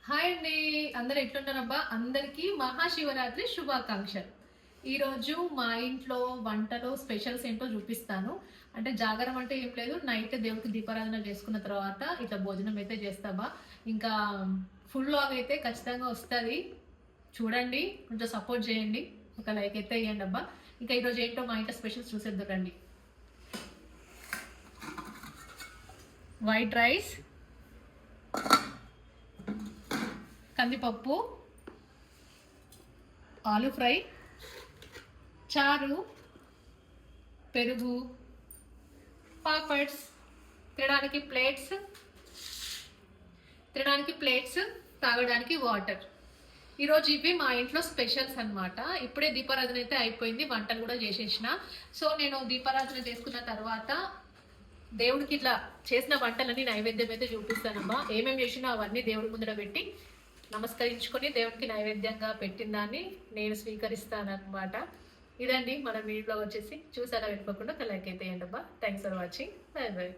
Hi అండి. అందరు ఎట్లున్నారబ్బా? అందరికీ మహాశివరాత్రి శుభాకాంక్షలు. ఈరోజు మా ఇంట్లో వంటలో స్పెషల్స్ ఏంటో చూపిస్తాను. అంటే జాగారం అంటే ఏం లేదు. నైట్ దేవుడికి దీపారాధన చేసుకున్న తర్వాత ఇట్లా భోజనం అయితే చేస్తామా. ఇంకా ఫుల్ లాగ్ అయితే ఖచ్చితంగా వస్తుంది. చూడండి, కొంచెం సపోర్ట్ చేయండి. ఒక లైక్ అయితే వేయండి అబ్బా. ఇంకా ఈరోజు ఏంటో మా ఇంట్లో స్పెషల్స్ చూసేద్దాం రండి. వైట్ రైస్, కందిపప్పు, ఆలు ఫ్రై, చారు, పెరుగు, పాపడ్స్, తినడానికి ప్లేట్స్, తాగడానికి వాటర్. ఈరోజు ఇవి మా ఇంట్లో స్పెషల్స్ అన్నమాట. ఇప్పుడే దీపారాధన అయితే అయిపోయింది, వంటలు కూడా చేసేసిన. సో నేను దీపారాధన చేసుకున్న తర్వాత దేవుడికి ఇట్లా చేసిన వంటలన్నీ నైవేద్యం అయితే చూపిస్తానమ్మా. ఏమేమి చేసినా అవన్నీ దేవుడి ముందర పెట్టి నమస్కరించుకొని దేవుడికి నైవేద్యంగా పెట్టిన దాన్ని నేను స్వీకరిస్తానమాట. ఇదండి మన వీడియోలో వచ్చేసి. చూసారా వెళ్ళిపోకుండా ఒక లైక్ అయితే వేయండి అబ్బా. Thanks for watching. By by.